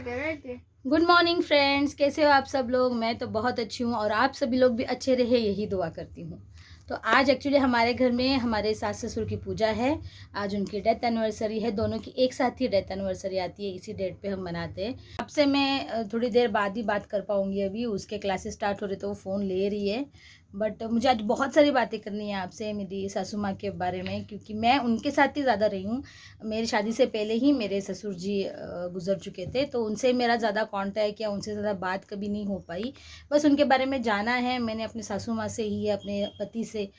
Good morning friends, कैसे हो आप सब लोग। मैं तो बहुत अच्छी हूँ और आप सभी लोग भी अच्छे रहे, यही दुआ करती हूँ। तो आज एक्चुअली हमारे घर में हमारे सास ससुर की पूजा है। आज उनकी डेथ एनिवर्सरी है, दोनों की एक साथ ही डेथ एनिवर्सरी आती है, इसी डेट पे हम मनाते हैं। आपसे मैं थोड़ी देर बाद ही बात कर पाऊँगी, अभी उसके क्लासेस स्टार्ट हो रहे तो वो फ़ोन ले रही है। बट मुझे आज बहुत सारी बातें करनी है आपसे मेरी सासू माँ के बारे में, क्योंकि मैं उनके साथ ही ज़्यादा रही हूँ। मेरी शादी से पहले ही मेरे ससुर जी गुज़र चुके थे, तो उनसे मेरा ज़्यादा कॉन्टैक्ट या उनसे ज़्यादा बात कभी नहीं हो पाई। बस उनके बारे में जाना है मैंने अपने सासू माँ से ही, अपने पति से।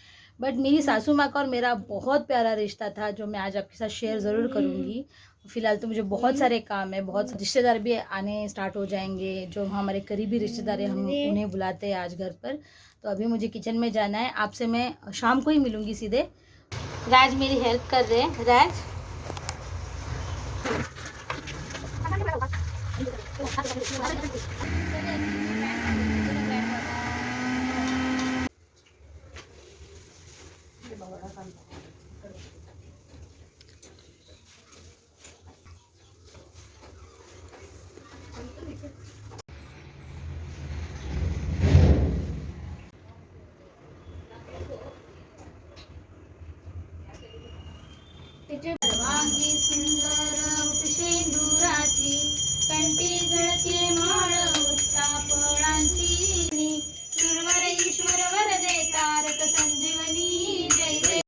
बट मेरी सासू माँ का और मेरा बहुत प्यारा रिश्ता था, जो मैं आज आपके साथ शेयर ज़रूर करूँगी। फ़िलहाल तो मुझे बहुत सारे काम है, बहुत रिश्तेदार भी आने स्टार्ट हो जाएंगे, जो हमारे करीबी रिश्तेदार हैं, हम उन्हें बुलाते हैं आज घर पर। तो अभी मुझे किचन में जाना है, आपसे मैं शाम को ही मिलूँगी सीधे। राज मेरी हेल्प कर रहे हैं। राज सर्वांगी सुंदर उपशेंदुराची, कंठी झळके माळ उत्तापळांची, सुरवर ईश्वर वरदे तारक संजीवनी, जय जय।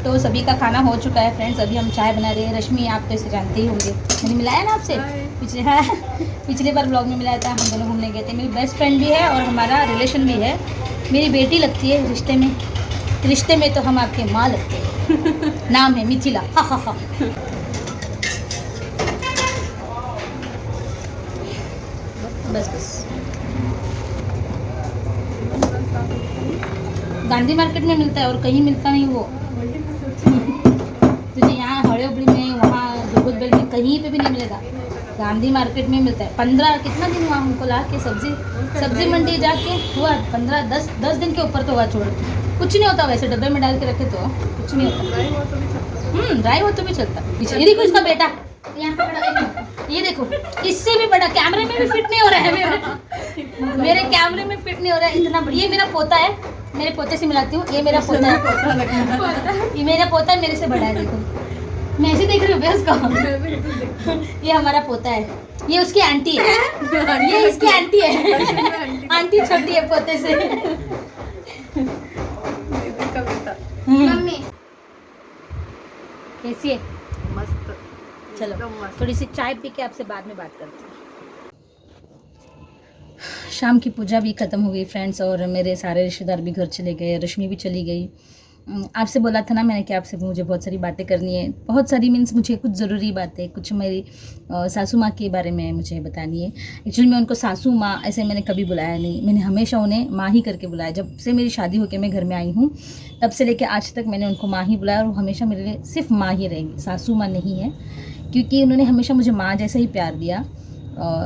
तो सभी का खाना हो चुका है फ्रेंड्स, अभी हम चाय बना रहे हैं। रश्मि आप तो इसे जानते ही होंगे, मैंने मिलाया ना आपसे पिछले बार ब्लॉग में मिलाया था। हम दोनों घूमने गए थे, मेरी बेस्ट फ्रेंड भी है और हमारा रिलेशन भी है, मेरी बेटी लगती है रिश्ते में तो हम आपके माँ लगते हैं। नाम है मिथिला। हा हा हा। बस बस। गांधी मार्केट में मिलता है और कहीं मिलता नहीं वो। तुझे यहाँ हड़ेबड़ी में, वहाँ दुर्गुदबेल में, कहीं पे भी नहीं मिलेगा। गांधी मार्केट में मिलता है। 15 कितना दिन हुआ हमको ला के, सब्जी मंडी जाके हुआ 10 दिन के ऊपर तो हुआ। छोड़, कुछ नहीं होता वैसे, डब्बे में डाल के रखे तो कुछ नहीं होता। ड्राई हो तो भी चलता। ये देखो इसका बेटा, ये देखो, इससे भी बड़ा कैमरे में भी फिट नहीं हो रहा है। मेरे कैमरे में फिट नहीं हो रहा है इतना। ये मेरा पोता है, मेरे पोते से मिलाती हूँ। ये मेरा पोता है, ये मेरा पोता है, मेरे से बड़ा है। देखो मैं ऐसे देख रही हूँ भैया उसको। ये हमारा पोता है, ये उसकी आंटी है, ये इसकी आंटी है। आंटी छोटी है पोते से। मम्मी कैसी है? मस्त। चलो थोड़ी सी चाय पी के आपसे बाद में बात करते हैं। शाम की पूजा भी ख़त्म हो गई फ्रेंड्स, और मेरे सारे रिश्तेदार भी घर चले गए, रश्मि भी चली गई। आपसे बोला था ना मैंने कि आपसे मुझे बहुत सारी बातें करनी है। बहुत सारी मीन्स मुझे कुछ ज़रूरी बातें, कुछ मेरी सासू माँ के बारे में मुझे बतानी है। एक्चुअली मैं उनको सासू माँ ऐसे मैंने कभी बुलाया नहीं, मैंने हमेशा उन्हें माँ ही करके बुलाया। जब से मेरी शादी होकर मैं घर में आई हूँ तब से लेकर आज तक मैंने उनको माँ ही बुलाया, और वो हमेशा मेरे लिए सिर्फ माँ ही रहेंगी, सासू माँ नहीं है। क्योंकि उन्होंने हमेशा मुझे माँ जैसा ही प्यार दिया,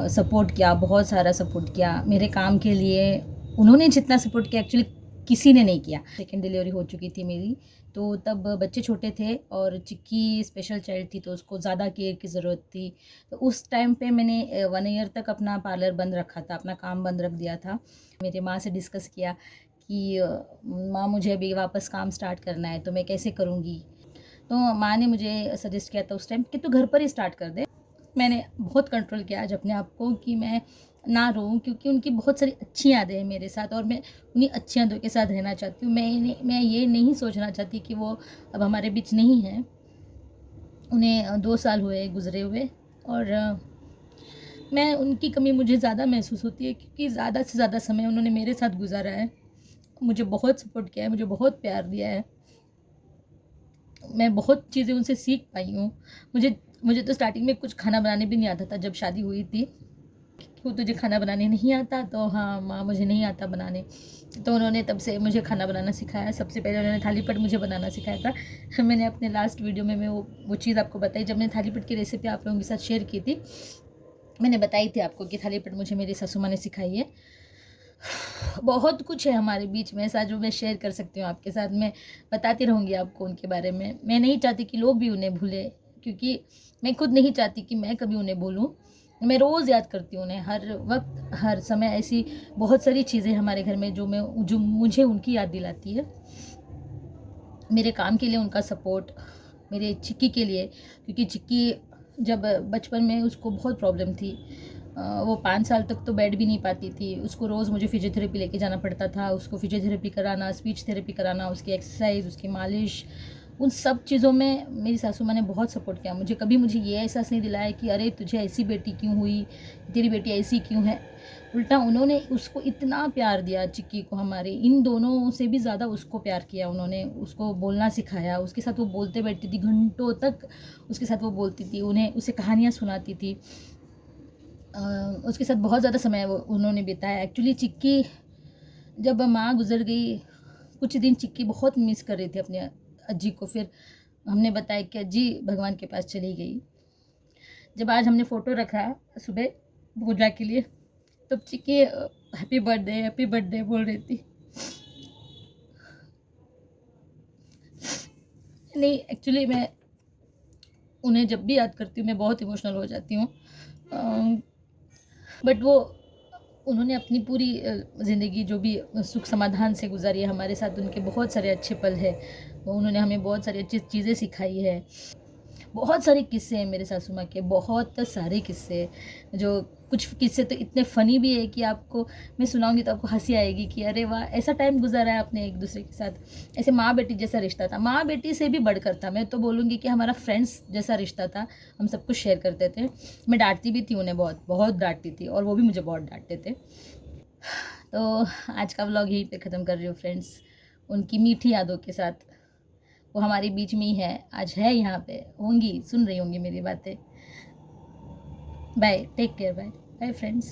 सपोर्ट किया, बहुत सारा सपोर्ट किया मेरे काम के लिए। उन्होंने जितना सपोर्ट किया एक्चुअली किसी ने नहीं किया। सेकेंड डिलीवरी हो चुकी थी मेरी, तो तब बच्चे छोटे थे और चिक्की स्पेशल चाइल्ड थी, तो उसको ज़्यादा केयर की ज़रूरत थी। तो उस टाइम पे मैंने 1 ईयर तक अपना पार्लर बंद रखा था, अपना काम बंद रख दिया था। मेरे माँ से डिस्कस किया कि माँ मुझे अभी वापस काम स्टार्ट करना है, तो मैं कैसे करूँगी। तो माँ ने मुझे सजेस्ट किया था उस टाइम कि तू घर पर ही स्टार्ट कर दे। मैंने बहुत कंट्रोल किया आज अपने आप को कि मैं ना रोऊं, क्योंकि उनकी बहुत सारी अच्छी यादें हैं मेरे साथ, और मैं उन्हीं अच्छी यादों के साथ रहना चाहती हूँ। मैं ये नहीं सोचना चाहती कि वो अब हमारे बीच नहीं है। उन्हें 2 साल हुए गुजरे हुए, और मैं उनकी कमी मुझे ज़्यादा महसूस होती है, क्योंकि ज़्यादा से ज़्यादा समय उन्होंने मेरे साथ गुजारा है, मुझे बहुत सपोर्ट किया है, मुझे बहुत प्यार दिया है। मैं बहुत चीज़ें उनसे सीख पाई हूँ। मुझे तो स्टार्टिंग में कुछ खाना बनाने भी नहीं आता था जब शादी हुई थी, क्यों तुझे खाना बनाने नहीं आता? तो हाँ माँ, मुझे नहीं आता बनाने। तो उन्होंने तब से मुझे खाना बनाना सिखाया। सबसे पहले उन्होंने थाली पीठ मुझे बनाना सिखाया था। मैंने अपने लास्ट वीडियो में मैं वो चीज़ आपको बताई, जब मैंने थाली पीठ की रेसिपी आप लोगों के साथ शेयर की थी। मैंने बताई थी आपको कि थाली पीठ मुझे मेरी सासू माँ ने सिखाई है। बहुत कुछ है हमारे बीच में ऐसा जो मैं शेयर कर सकती हूँ आपके साथ। मैं बताती रहूँगी आपको उनके बारे में। मैं नहीं चाहती कि लोग भी उन्हें भूलें, क्योंकि मैं खुद नहीं चाहती कि मैं कभी उन्हें भूलूँ। मैं रोज़ याद करती हूँ उन्हें, हर वक्त हर समय। ऐसी बहुत सारी चीज़ें हमारे घर में जो मुझे उनकी याद दिलाती है। मेरे काम के लिए उनका सपोर्ट, मेरे चिक्की के लिए, क्योंकि चिक्की जब बचपन में उसको बहुत प्रॉब्लम थी। वो 5 साल तक तो बैठ भी नहीं पाती थी। उसको रोज़ मुझे फिजियोथेरेपी लेके जाना पड़ता था। उसको फिजियोथेरेपी कराना, स्पीच थेरेपी कराना, उसकी एक्सरसाइज, उसकी मालिश, उन सब चीज़ों में मेरी सासू माँ ने बहुत सपोर्ट किया मुझे। कभी मुझे ये एहसास नहीं दिलाया कि अरे तुझे ऐसी बेटी क्यों हुई, तेरी बेटी ऐसी क्यों है। उल्टा उन्होंने उसको इतना प्यार दिया, चिक्की को, हमारे इन दोनों से भी ज़्यादा उसको प्यार किया उन्होंने। उसको बोलना सिखाया, उसके साथ वो बोलते बैठती थी, घंटों तक उसके साथ वो बोलती थी, उसे कहानियाँ सुनाती थी। उसके साथ बहुत ज़्यादा समय वो उन्होंने बिताया। एक्चुअली चिक्की जब माँ गुजर गई, कुछ दिन चिक्की बहुत मिस कर रही थी अपने अज्जी को। फिर हमने बताया कि अज्जी भगवान के पास चली गई। जब आज हमने फ़ोटो रखा सुबह पूजा के लिए, तब चिक्की हैप्पी बर्थडे बोल रही थी। नहीं, एक्चुअली मैं उन्हें जब भी याद करती हूँ मैं बहुत इमोशनल हो जाती हूँ। बट वो उन्होंने अपनी पूरी ज़िंदगी जो भी सुख समाधान से गुजारी है हमारे साथ, उनके बहुत सारे अच्छे पल हैं। वो उन्होंने हमें बहुत सारी अच्छी चीज़ें सिखाई है। बहुत सारे किस्से हैं मेरे सासू माँ के, बहुत सारे किस्से, जो कुछ किस्से तो इतने फ़नी भी है कि आपको मैं सुनाऊंगी तो आपको हंसी आएगी कि अरे वाह, ऐसा टाइम गुजारा है अपने एक दूसरे के साथ। ऐसे माँ बेटी जैसा रिश्ता था, माँ बेटी से भी बढ़कर था। मैं तो बोलूँगी कि हमारा फ्रेंड्स जैसा रिश्ता था। हम सब कुछ शेयर करते थे। मैं डांटती भी थी उन्हें, बहुत बहुत डांटती थी, और वो भी मुझे बहुत डांटते थे। तो आज का व्लॉग यहीं पे ख़त्म कर रही हूँ फ्रेंड्स, उनकी मीठी यादों के साथ। वो हमारे बीच में ही है, आज है यहाँ पे, होंगी, सुन रही होंगी मेरी बातें। Bye, take care, bye bye friends.